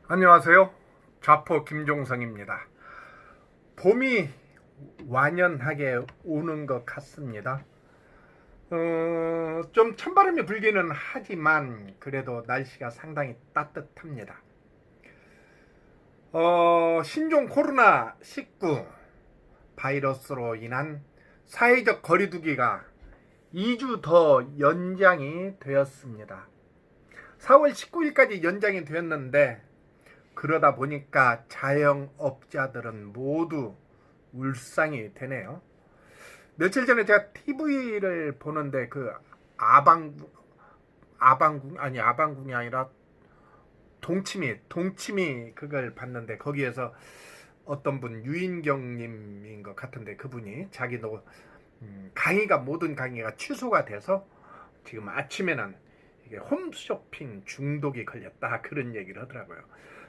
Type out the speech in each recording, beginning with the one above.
안녕하세요. 좌포 김종성입니다. 봄이 완연하게 오는 것 같습니다. 좀 찬바람이 불기는 하지만 그래도 날씨가 상당히 따뜻합니다. 신종 코로나19 바이러스로 인한 사회적 거리두기가 2주 더 연장이 되었습니다. 4월 19일까지 연장이 되었는데 그러다 보니까 자영업자들은 모두 울상이 되네요. 며칠 전에 제가 TV를 보는데 그 아방궁이 아니라 동치미 그걸 봤는데 거기에서 어떤 분 유인경님인 것 같은데 그분이 자기도 모든 강의가 취소가 돼서 지금 아침에는 이게 홈쇼핑 중독이 걸렸다 그런 얘기를 하더라고요.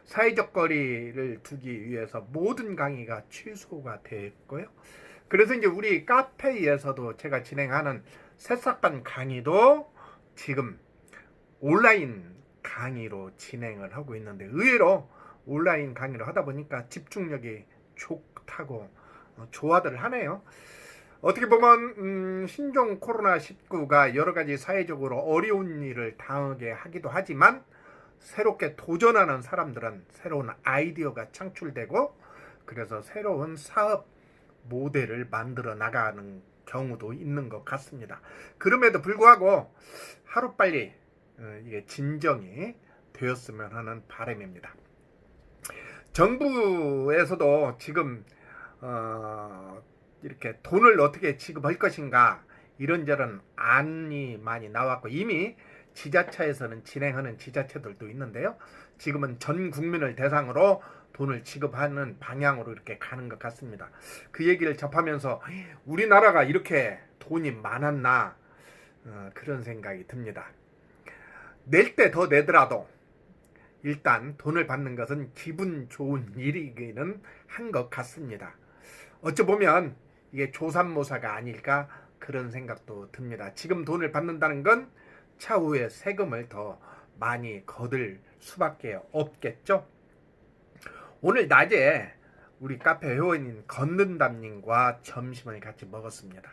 사회적 거리를 두기 위해서 모든 강의가 취소가 됐고요. 그래서 이제 우리 카페에서도 제가 진행하는 새싹반 강의도 지금 온라인 강의로 진행을 하고 있는데 의외로 온라인 강의를 하다 보니까 집중력이 좋다고 좋아들 하네요. 어떻게 보면 신종 코로나19가 여러 가지 사회적으로 어려운 일을 당하게 하기도 하지만 새롭게 도전하는 사람들은 새로운 아이디어가 창출되고 그래서 새로운 사업 모델을 만들어 나가는 경우도 있는 것 같습니다. 그럼에도 불구하고 하루빨리 이게 진정이 되었으면 하는 바람입니다. 정부에서도 지금 이렇게 돈을 어떻게 지급할 것인가 이런저런 안이 많이 나왔고 이미 지자체에서는 진행하는 지자체들도 있는데요. 지금은 전 국민을 대상으로 돈을 지급하는 방향으로 이렇게 가는 것 같습니다. 그 얘기를 접하면서 우리나라가 이렇게 돈이 많았나 그런 생각이 듭니다. 낼 때 더 내더라도 일단 돈을 받는 것은 기분 좋은 일이기는 한 것 같습니다. 어찌보면 이게 조삼모사가 아닐까 그런 생각도 듭니다. 지금 돈을 받는다는 건 차후에 세금을 더 많이 거둘 수밖에 없겠죠. 오늘 낮에 우리 카페 회원인 건든담님과 점심을 같이 먹었습니다.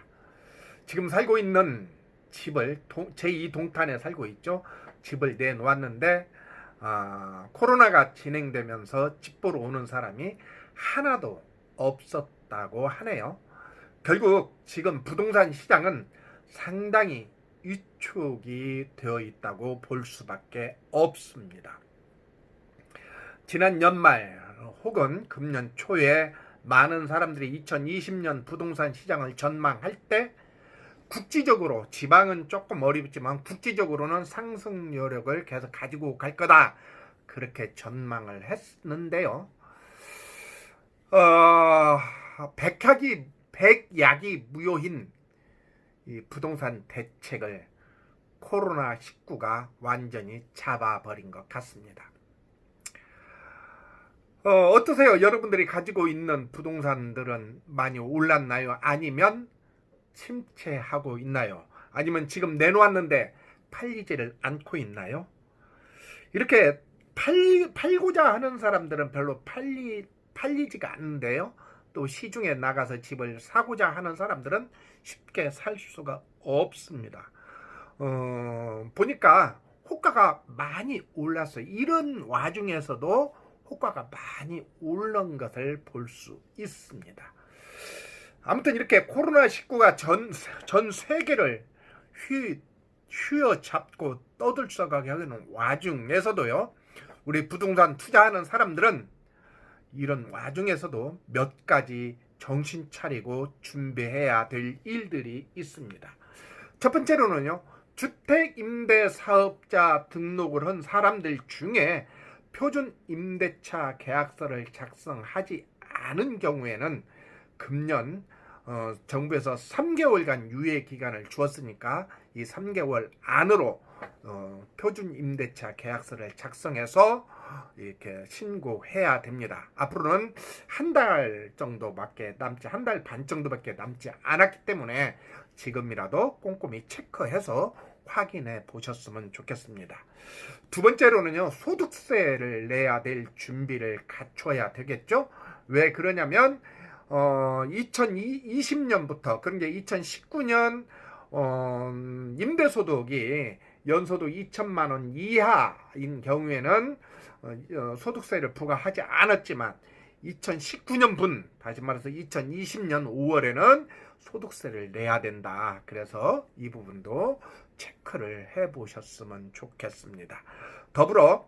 지금 살고 있는 집을 제2동탄에 살고 있죠. 집을 내놓았는데 코로나가 진행되면서 집 보러 오는 사람이 하나도 없었다고 하네요. 결국 지금 부동산 시장은 상당히 위축이 되어 있다고 볼 수밖에 없습니다. 지난 연말 혹은 금년 초에 많은 사람들이 2020년 부동산 시장을 전망할 때 국지적으로 지방은 조금 어렵지만 국지적으로는 상승 여력을 계속 가지고 갈 거다 그렇게 전망을 했는데요. 백약이 무효인 이 부동산 대책을 코로나19가 완전히 잡아버린 것 같습니다. 어떠세요? 여러분들이 가지고 있는 부동산들은 많이 올랐나요? 아니면 침체하고 있나요? 아니면 지금 내놓았는데 팔리지를 않고 있나요? 이렇게 팔고자 하는 사람들은 별로 팔리지가 않는데요. 또 시중에 나가서 집을 사고자 하는 사람들은 쉽게 살 수가 없습니다. 보니까 호가가 많이 올랐어요. 이런 와중에서도 호가가 많이 오른 것을 볼 수 있습니다. 아무튼 이렇게 코로나19가 전 세계를 휘어잡고 떠들썩하게 하는 와중에서도요. 우리 부동산 투자하는 사람들은 이런 와중에서도 몇 가지 정신 차리고 준비해야 될 일들이 있습니다. 첫 번째로는요. 주택임대사업자 등록을 한 사람들 중에 표준임대차 계약서를 작성하지 않은 경우에는 금년 정부에서 3개월간 유예 기간을 주었으니까 이 3개월 안으로 표준임대차 계약서를 작성해서 이렇게 신고해야 됩니다. 앞으로는 한 달 반 정도밖에 남지 않았기 때문에 지금이라도 꼼꼼히 체크해서 확인해 보셨으면 좋겠습니다. 두 번째로는요, 소득세를 내야 될 준비를 갖춰야 되겠죠. 왜 그러냐면 2020년부터, 그런 게 2019년 임대소득이 연소득 2천만 원 이하인 경우에는 소득세를 부과하지 않았지만 2019년분, 다시 말해서 2020년 5월에는 소득세를 내야 된다. 그래서 이 부분도 체크를 해 보셨으면 좋겠습니다. 더불어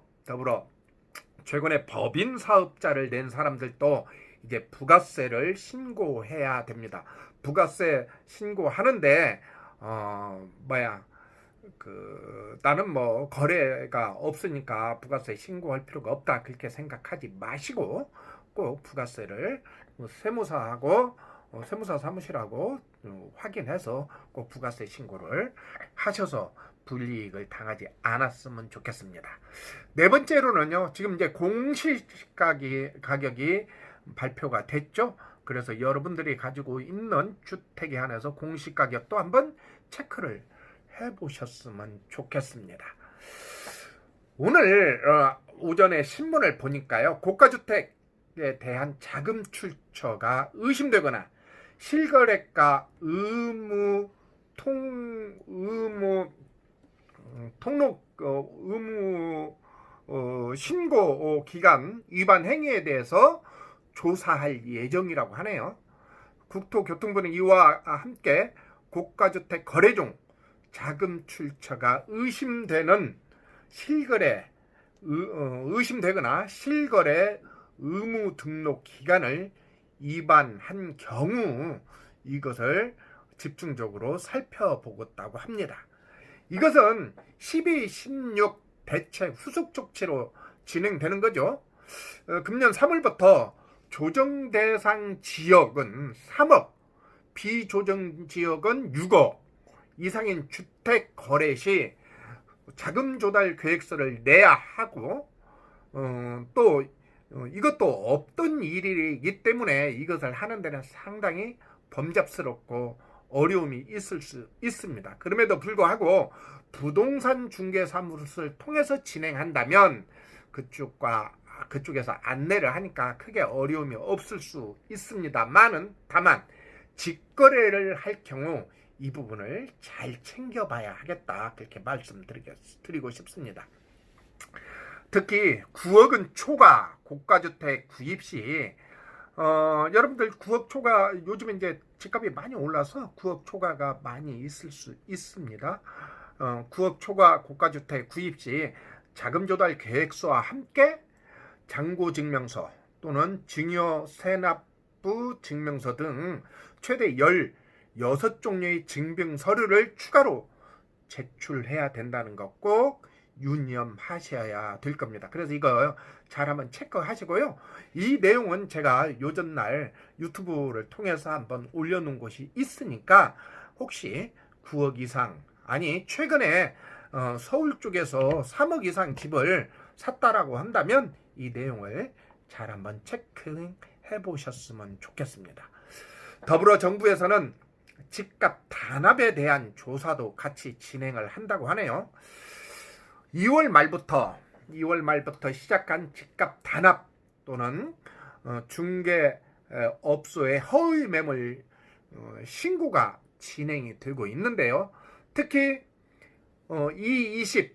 최근에 법인 사업자를 낸 사람들도 이제 부가세를 신고해야 됩니다. 부가세 신고하는데 나는 뭐 거래가 없으니까 부가세 신고할 필요가 없다, 그렇게 생각하지 마시고 꼭 부가세를 세무사 사무실하고 확인해서 꼭 부가세 신고를 하셔서 불이익을 당하지 않았으면 좋겠습니다. 네 번째로는요, 지금 이제 공시가격이 발표가 됐죠. 그래서 여러분들이 가지고 있는 주택에 한해서 공시가격도 한번 체크를 해보셨으면 좋겠습니다. 오늘 오전에 신문을 보니까요, 고가주택에 대한 자금 출처가 의심되거나 실거래가 의무 신고 기간 위반 행위에 대해서 조사할 예정이라고 하네요. 국토교통부는 이와 함께 고가주택 거래 중 자금 출처가 의심되거나 실거래 의무 등록 기간을 위반한 경우 이것을 집중적으로 살펴보겠다고 합니다. 이것은 12, 16 대책 후속 조치로 진행되는 거죠. 금년 3월부터 조정 대상 지역은 3억, 비조정 지역은 6억 이상인 주택 거래 시 자금 조달 계획서를 내야 하고, 또 이것도 없던 일이기 때문에 이것을 하는 데는 상당히 범잡스럽고 어려움이 있을 수 있습니다. 그럼에도 불구하고 부동산 중개사무소를 통해서 진행한다면 그쪽에서 안내를 하니까 크게 어려움이 없을 수 있습니다만은, 다만 직거래를 할 경우 이 부분을 잘 챙겨봐야 하겠다, 그렇게 말씀드리고 싶습니다. 특히 9억은 초과 고가주택 구입 시 여러분들 9억 초과, 요즘 이제 집값이 많이 올라서 9억 초과가 많이 있을 수 있습니다. 9억 초과 고가주택 구입 시 자금조달 계획서와 함께 잔고증명서 또는 증여세납부 증명서 등 최대 16종류의 증빙서류를 추가로 제출해야 된다는 것 꼭 유념하셔야 될 겁니다. 그래서 이거 잘 한번 체크하시고요. 이 내용은 제가 요전날 유튜브를 통해서 한번 올려놓은 곳이 있으니까 혹시 9억 이상, 아니 최근에 서울 쪽에서 3억 이상 집을 샀다라고 한다면 이 내용을 잘 한번 체크해 보셨으면 좋겠습니다. 더불어 정부에서는 집값 단합에 대한 조사도 같이 진행을 한다고 하네요. 2월 말부터 시작한 집값 단합 또는 중개업소의 허위 매물 신고가 진행이 되고 있는데요. 특히 E20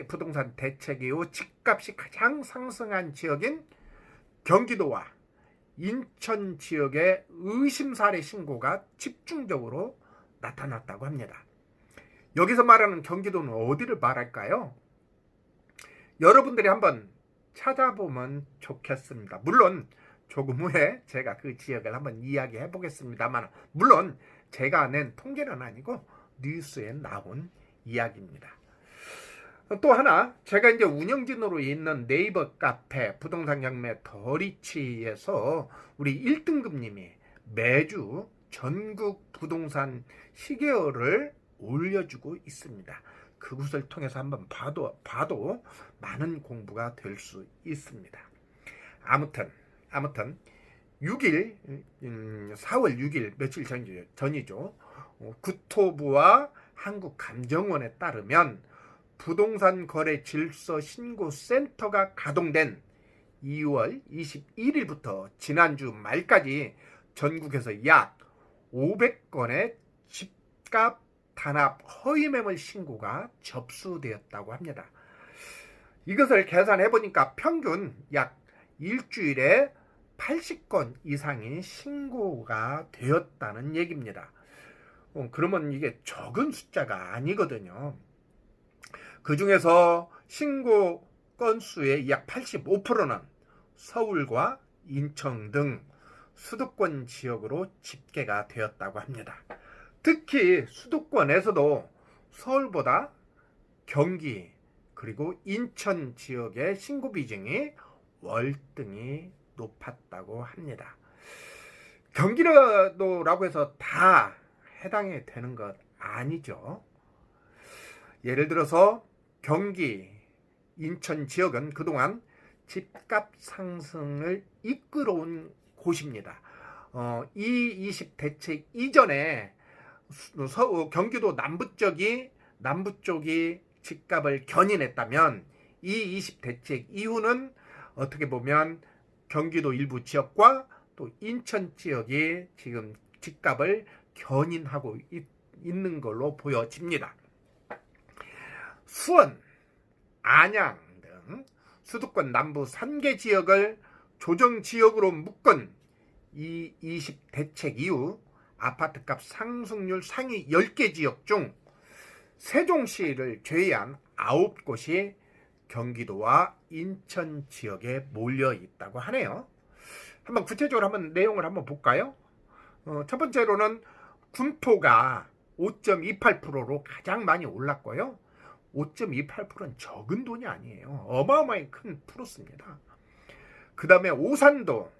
부동산 대책 이후 집값이 가장 상승한 지역인 경기도와 인천 지역의 의심 사례 신고가 집중적으로 나타났다고 합니다. 여기서 말하는 경기도는 어디를 말할까요? 여러분들이 한번 찾아보면 좋겠습니다. 물론 조금 후에 제가 그 지역을 한번 이야기해 보겠습니다만, 물론 제가 낸 통계는 아니고 뉴스에 나온 이야기입니다. 또 하나, 제가 이제 운영진으로 있는 네이버 카페 부동산 경매 더리치에서 우리 1등급님이 매주 전국 부동산 시계열을 올려주고 있습니다. 그곳을 통해서 한번 봐도 많은 공부가 될 수 있습니다. 아무튼 4월 6일 며칠 전이죠. 국토부와 한국감정원에 따르면 부동산 거래 질서 신고 센터가 가동된 2월 21일부터 지난주 말까지 전국에서 약 500건의 집값 단합 허위 매물 신고가 접수되었다고 합니다. 이것을 계산해 보니까 평균 약 일주일에 80건 이상이 신고가 되었다는 얘기입니다. 그러면 이게 적은 숫자가 아니거든요. 그 중에서 신고 건수의 약 85%는 서울과 인천 등 수도권 지역으로 집계가 되었다고 합니다. 특히 수도권에서도 서울보다 경기 그리고 인천 지역의 신고 비중이 월등히 높았다고 합니다. 경기도라고 해서 다 해당이 되는 것 아니죠. 예를 들어서 경기, 인천 지역은 그동안 집값 상승을 이끌어온 곳입니다. 이20 대책 이전에 경기도 남부 쪽이 집값을 견인했다면 이20 대책 이후는 어떻게 보면 경기도 일부 지역과 또 인천 지역이 지금 집값을 견인하고 있는 걸로 보여집니다. 수원, 안양 등 수도권 남부 3개 지역을 조정지역으로 묶은 이 20 대책 이후 아파트값 상승률 상위 10개 지역 중 세종시를 제외한 9곳이 경기도와 인천 지역에 몰려 있다고 하네요. 한번 구체적으로 한번 내용을 한번 볼까요? 첫 번째로는 군포가 5.28%로 가장 많이 올랐고요. 5.28%는 적은 돈이 아니에요. 어마어마하게 큰 프로입니다. 그 다음에 오산도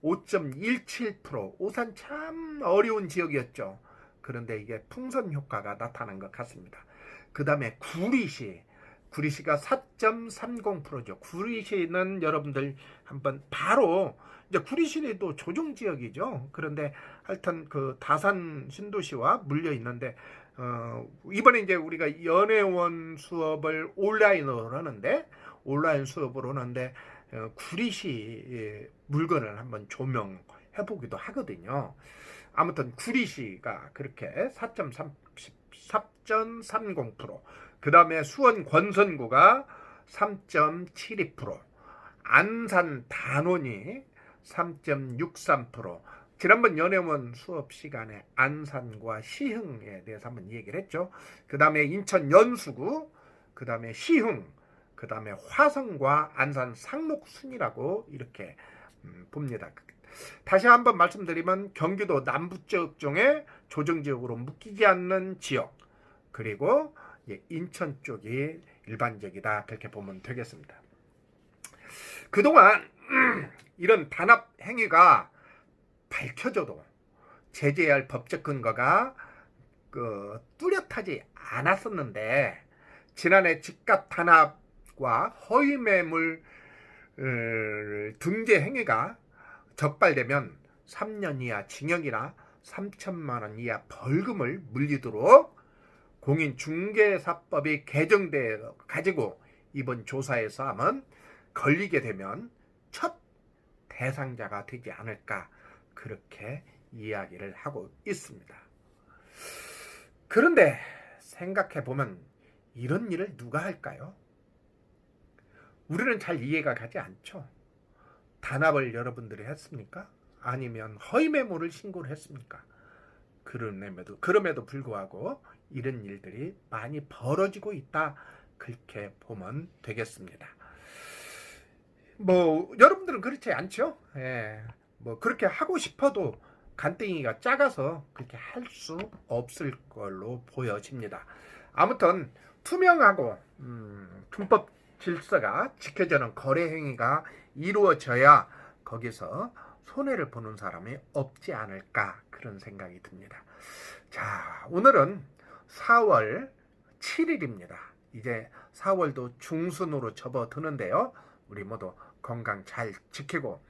5.17%. 오산 참 어려운 지역이었죠. 그런데 이게 풍선 효과가 나타난 것 같습니다. 그 다음에 구리시가 4.30%죠. 구리시는 여러분들 한번 바로 이제 구리시도 조정지역이죠. 그런데 하여튼 그 다산 신도시와 물려 있는데 이번에 이제 우리가 연애원 수업을 온라인으로 하는데 구리시 물건을 한번 조명해 보기도 하거든요. 아무튼 구리시가 그렇게 4.30%, 그 다음에 수원 권선구가 3.72%, 안산 단원이 3.63%. 지난번 연애원 수업 시간에 안산과 시흥에 대해서 한번 얘기를 했죠. 그 다음에 인천 연수구, 그 다음에 시흥, 그 다음에 화성과 안산 상록순이라고 이렇게 봅니다. 다시 한번 말씀드리면 경기도 남부지역 중에 조정지역으로 묶이지 않는 지역, 그리고 인천 쪽이 일반적이다, 그렇게 보면 되겠습니다. 그동안 이런 단합 행위가 밝혀져도 제재해야 할 법적 근거가 뚜렷하지 않았었는데, 지난해 집값 단합과 허위 매물 등재 행위가 적발되면 3년 이하 징역이나 3천만 원 이하 벌금을 물리도록 공인중개사법이 개정돼 가지고 이번 조사에서 하면 걸리게 되면 첫 대상자가 되지 않을까, 그렇게 이야기를 하고 있습니다. 그런데 생각해보면 이런 일을 누가 할까요? 우리는 잘 이해가 가지 않죠. 단합을 여러분들이 했습니까? 아니면 허위 매물을 신고를 했습니까? 그럼에도 불구하고 이런 일들이 많이 벌어지고 있다, 그렇게 보면 되겠습니다. 여러분들은 그렇지 않죠? 그렇게 하고 싶어도 간땡이가 작아서 그렇게 할 수 없을 걸로 보여집니다. 아무튼 투명하고 불법 질서가 지켜지는 거래 행위가 이루어져야 거기서 손해를 보는 사람이 없지 않을까, 그런 생각이 듭니다. 자, 오늘은 4월 7일입니다. 이제 4월도 중순으로 접어드는데요. 우리 모두 건강 잘 지키고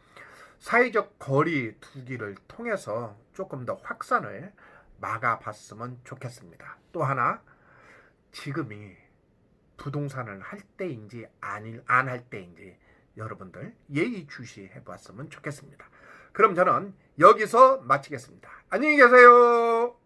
사회적 거리 두기를 통해서 조금 더 확산을 막아봤으면 좋겠습니다. 또 하나, 지금이 부동산을 할 때인지 안 할 때인지 여러분들 예의주시해 봤으면 좋겠습니다. 그럼 저는 여기서 마치겠습니다. 안녕히 계세요.